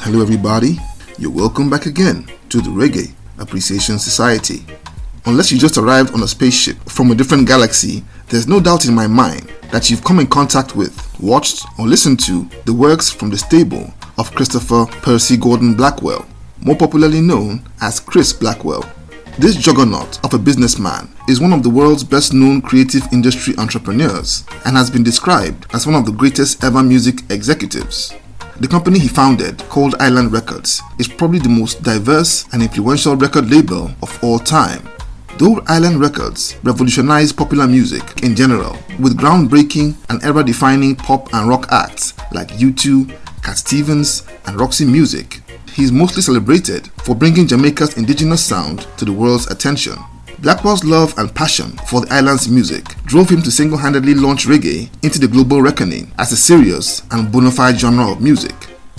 Hello everybody, you're welcome back again to the Reggae Appreciation Society. Unless you just arrived on a spaceship from a different galaxy, there's no doubt in my mind that you've come in contact with, watched or listened to the works from the stable of Christopher Percy Gordon Blackwell, more popularly known as Chris Blackwell. This juggernaut of a businessman is one of the world's best known creative industry entrepreneurs and has been described as one of the greatest ever music executives. The company he founded, called Island Records, is probably the most diverse and influential record label of all time. Though Island Records revolutionized popular music in general with groundbreaking and era-defining pop and rock acts like U2, Cat Stevens, and Roxy Music, he is mostly celebrated for bringing Jamaica's indigenous sound to the world's attention. Blackwell's love and passion for the island's music drove him to single-handedly launch reggae into the global reckoning as a serious and bona fide genre of music.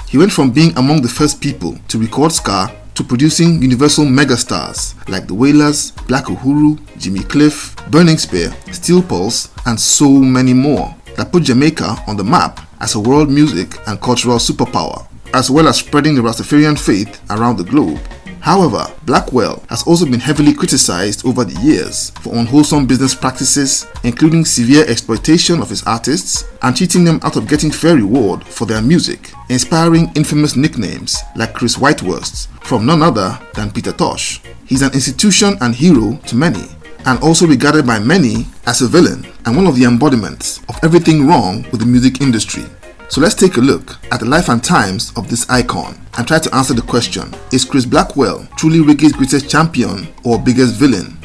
He went from being among the first people to record ska to producing universal megastars like the Wailers, Black Uhuru, Jimmy Cliff, Burning Spear, Steel Pulse, and so many more that put Jamaica on the map as a world music and cultural superpower, as well as spreading the Rastafarian faith around the globe. However, Blackwell has also been heavily criticized over the years for unwholesome business practices, including severe exploitation of his artists and cheating them out of getting fair reward for their music, inspiring infamous nicknames like Chris Whitewurst from none other than Peter Tosh. He's an institution and hero to many, and also regarded by many as a villain and one of the embodiments of everything wrong with the music industry. So let's take a look at the life and times of this icon and try to answer the question, is Chris Blackwell truly reggae's greatest champion or biggest villain?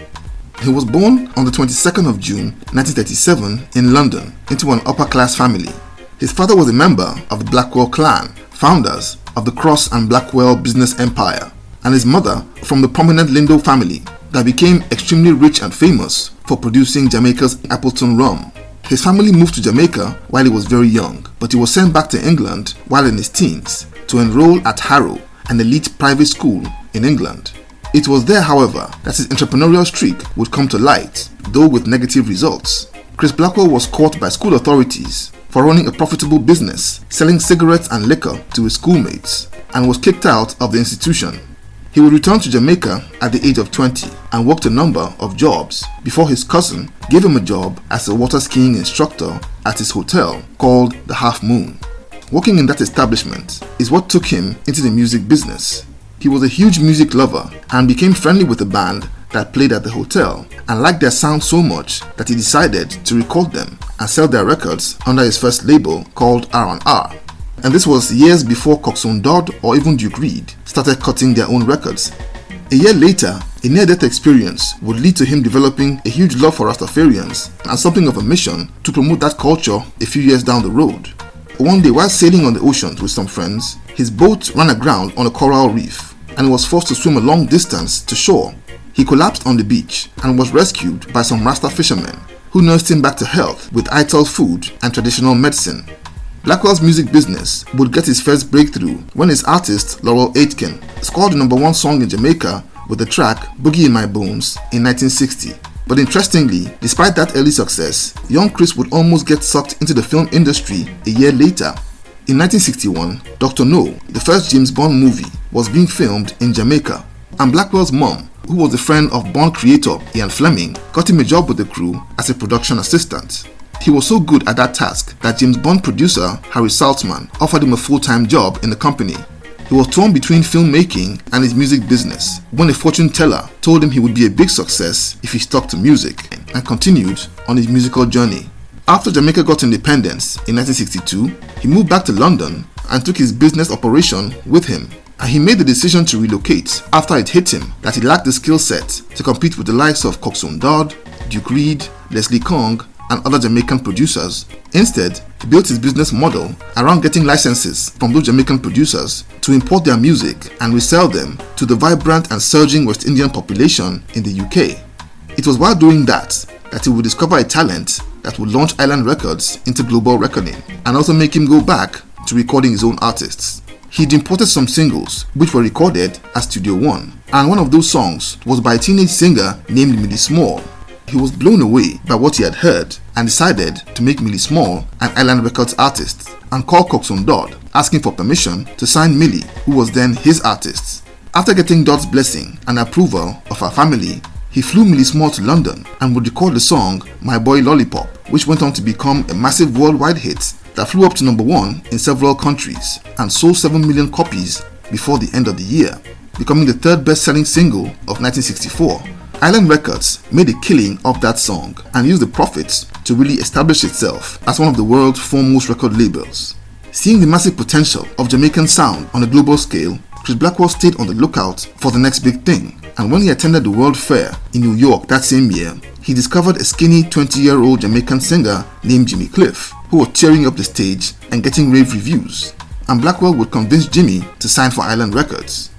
He was born on the 22nd of June 1937 in London into an upper-class family. His father was a member of the Blackwell clan, founders of the Cross and Blackwell business empire, and his mother from the prominent Lindo family that became extremely rich and famous for producing Jamaica's Appleton rum. His family moved to Jamaica while he was very young, but he was sent back to England while in his teens to enroll at Harrow, an elite private school in England. It was there, however, that his entrepreneurial streak would come to light, though with negative results. Chris Blackwell was caught by school authorities for running a profitable business, selling cigarettes and liquor to his schoolmates, and was kicked out of the institution. He would return to Jamaica at the age of 20 and worked a number of jobs before his cousin gave him a job as a water skiing instructor at his hotel called the Half Moon. Working in that establishment is what took him into the music business. He was a huge music lover and became friendly with a band that played at the hotel and liked their sound so much that he decided to record them and sell their records under his first label called R&R. And this was years before Coxsone Dodd or even Duke Reid started cutting their own records. A year later, a near-death experience would lead to him developing a huge love for Rastafarians and something of a mission to promote that culture a few years down the road. One day, while sailing on the oceans with some friends, his boat ran aground on a coral reef and he was forced to swim a long distance to shore. He collapsed on the beach and was rescued by some Rasta fishermen who nursed him back to health with Ital food and traditional medicine. Blackwell's music business would get his first breakthrough when his artist Laurel Aitken scored the #1 song in Jamaica with the track Boogie in My Bones in 1960. But interestingly, despite that early success, young Chris would almost get sucked into the film industry a year later. In 1961, Dr. No, the first James Bond movie, was being filmed in Jamaica, and Blackwell's mom, who was a friend of Bond creator Ian Fleming, got him a job with the crew as a production assistant. He was so good at that task that James Bond producer Harry Saltzman offered him a full-time job in the company. He was torn between filmmaking and his music business when a fortune teller told him he would be a big success if he stuck to music and continued on his musical journey. After Jamaica got independence in 1962, he moved back to London and took his business operation with him. And he made the decision to relocate after it hit him that he lacked the skill set to compete with the likes of Coxsone Dodd, Duke Reid, Leslie Kong, and other Jamaican producers. Instead, he built his business model around getting licenses from those Jamaican producers to import their music and resell them to the vibrant and surging West Indian population in the UK. It was while doing that he would discover a talent that would launch Island Records into global reckoning and also make him go back to recording his own artists. He'd imported some singles which were recorded at Studio One, and one of those songs was by a teenage singer named Millie Small. He was blown away by what he had heard and decided to make Millie Small an Island Records artist and call Coxsone Dodd asking for permission to sign Millie, who was then his artist. After getting Dot's blessing and approval of her family, he flew Millie Small to London and would record the song My Boy Lollipop, which went on to become a massive worldwide hit that flew up to number 1 in several countries and sold 7 million copies before the end of the year, becoming the 3rd best-selling single of 1964. Island Records made a killing of that song and used the profits to really establish itself as one of the world's foremost record labels. Seeing the massive potential of Jamaican sound on a global scale, Chris Blackwell stayed on the lookout for the next big thing, and when he attended the World Fair in New York that same year, he discovered a skinny 20-year-old Jamaican singer named Jimmy Cliff, who was tearing up the stage and getting rave reviews, and Blackwell would convince Jimmy to sign for Island Records.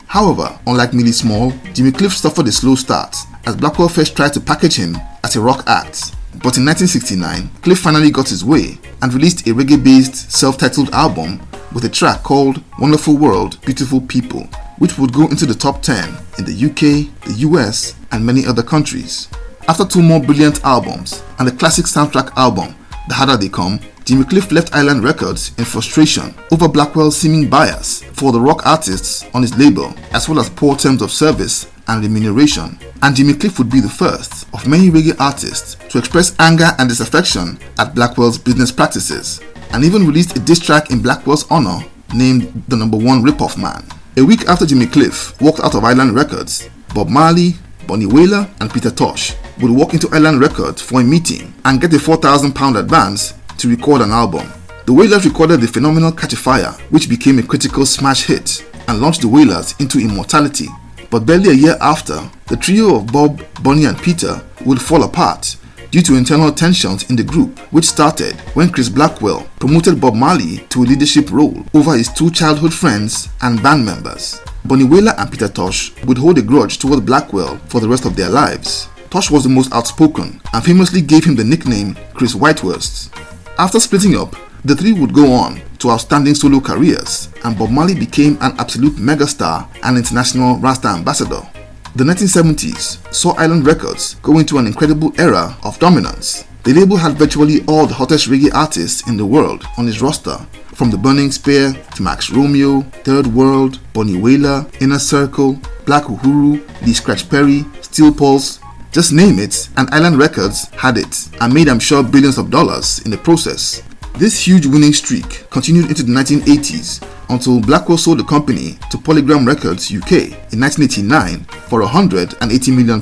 However, unlike Millie Small, Jimmy Cliff suffered a slow start as Blackwell first tried to package him as a rock act. But in 1969, Cliff finally got his way and released a reggae-based self-titled album with a track called Wonderful World, Beautiful People, which would go into the top 10 in the UK, the US, and many other countries. After 2 more brilliant albums and the classic soundtrack album, The Harder They Come, Jimmy Cliff left Island Records in frustration over Blackwell's seeming bias for the rock artists on his label, as well as poor terms of service and remuneration, and Jimmy Cliff would be the first of many reggae artists to express anger and disaffection at Blackwell's business practices, and even released a diss track in Blackwell's honor named The Number 1 Ripoff Man. A week after Jimmy Cliff walked out of Island Records, Bob Marley, Bonnie Wailer, and Peter Tosh would walk into Island Records for a meeting and get a £4,000 advance to record an album. The Wailers recorded the phenomenal Catch a Fire, which became a critical smash hit and launched the Wailers into immortality. But barely a year after, the trio of Bob, Bonnie and Peter would fall apart due to internal tensions in the group, which started when Chris Blackwell promoted Bob Marley to a leadership role over his 2 childhood friends and band members. Bonnie Wailer and Peter Tosh would hold a grudge toward Blackwell for the rest of their lives. Tosh was the most outspoken and famously gave him the nickname Chris Whitewurst. After splitting up, the 3 would go on to outstanding solo careers, and Bob Marley became an absolute megastar and international Rasta ambassador. The 1970s saw Island Records go into an incredible era of dominance. The label had virtually all the hottest reggae artists in the world on its roster, from The Burning Spear to Max Romeo, Third World, Bonnie Wailer, Inner Circle, Black Uhuru, Lee Scratch Perry, Steel Pulse. Just name it, and Island Records had it and made, I'm sure, billions of dollars in the process. This huge winning streak continued into the 1980s until Blackwell sold the company to Polygram Records UK in 1989 for £180 million.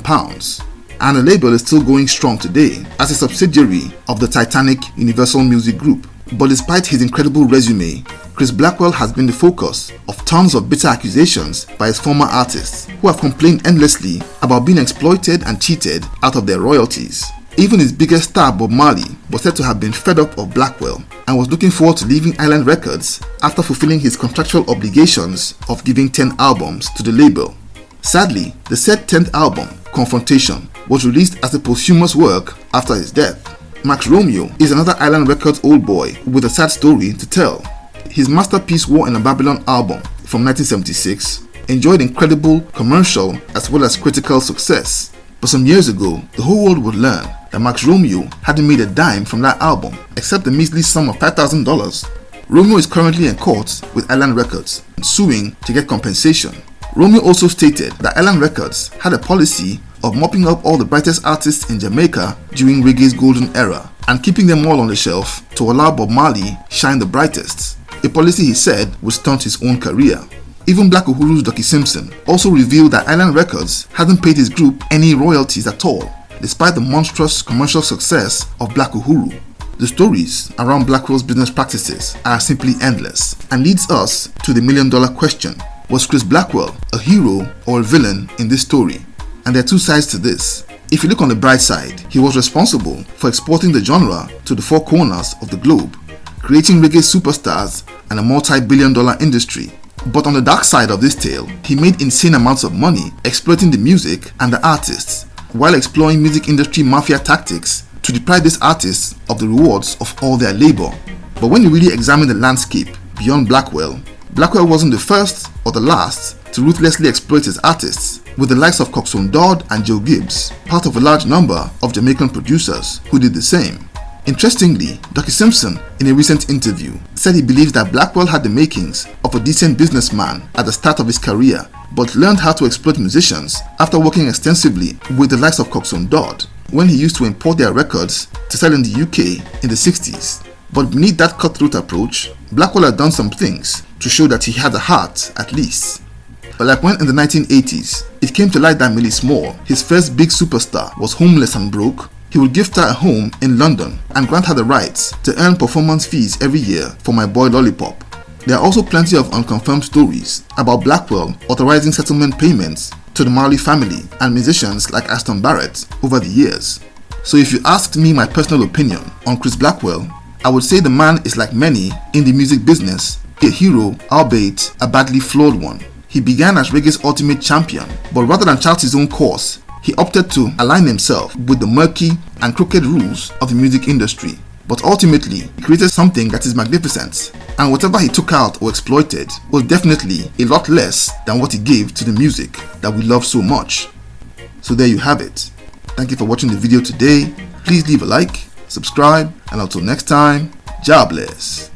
And the label is still going strong today as a subsidiary of the Titanic Universal Music Group. But despite his incredible resume, Chris Blackwell has been the focus of tons of bitter accusations by his former artists, who have complained endlessly about being exploited and cheated out of their royalties. Even his biggest star, Bob Marley, was said to have been fed up of Blackwell and was looking forward to leaving Island Records after fulfilling his contractual obligations of giving 10 albums to the label. Sadly, the said 10th album, Confrontation, was released as a posthumous work after his death. Max Romeo is another Island Records old boy with a sad story to tell. His masterpiece War in a Babylon album from 1976 enjoyed incredible commercial as well as critical success. But some years ago, the whole world would learn that Max Romeo hadn't made a dime from that album except the measly sum of $5,000. Romeo is currently in court with Island Records, suing to get compensation. Romeo also stated that Island Records had a policy of mopping up all the brightest artists in Jamaica during reggae's golden era and keeping them all on the shelf to allow Bob Marley shine the brightest, a policy he said would stunt his own career. Even Black Uhuru's Ducky Simpson also revealed that Island Records hadn't paid his group any royalties at all, despite the monstrous commercial success of Black Uhuru. The stories around Blackwell's business practices are simply endless and leads us to the million-dollar question: was Chris Blackwell a hero or a villain in this story? And there are 2 sides to this. If you look on the bright side, he was responsible for exporting the genre to the 4 corners of the globe, creating reggae superstars and a multi-billion-dollar industry. But on the dark side of this tale, he made insane amounts of money exploiting the music and the artists, while exploring music industry mafia tactics to deprive these artists of the rewards of all their labor. But when you really examine the landscape beyond Blackwell, Blackwell wasn't the first or the last to ruthlessly exploit his artists, with the likes of Coxsone Dodd and Joe Gibbs, part of a large number of Jamaican producers who did the same. Interestingly, Dr. Simpson, in a recent interview, said he believes that Blackwell had the makings of a decent businessman at the start of his career, but learned how to exploit musicians after working extensively with the likes of Coxsone Dodd, when he used to import their records to sell in the UK in the 60s. But beneath that cutthroat approach, Blackwell had done some things to show that he had a heart, at least. But like when in the 1980s, it came to light that Millie Small, his first big superstar, was homeless and broke, he would gift her a home in London and grant her the rights to earn performance fees every year for My Boy Lollipop. There are also plenty of unconfirmed stories about Blackwell authorizing settlement payments to the Marley family and musicians like Aston Barrett over the years. So if you asked me my personal opinion on Chris Blackwell, I would say the man is like many in the music business, a hero, albeit a badly flawed one. He began as reggae's ultimate champion, but rather than chart his own course, he opted to align himself with the murky and crooked rules of the music industry. But ultimately, he created something that is magnificent, and whatever he took out or exploited was definitely a lot less than what he gave to the music that we love so much. So there you have it. Thank you for watching the video today. Please leave a like, subscribe, and until next time, God bless.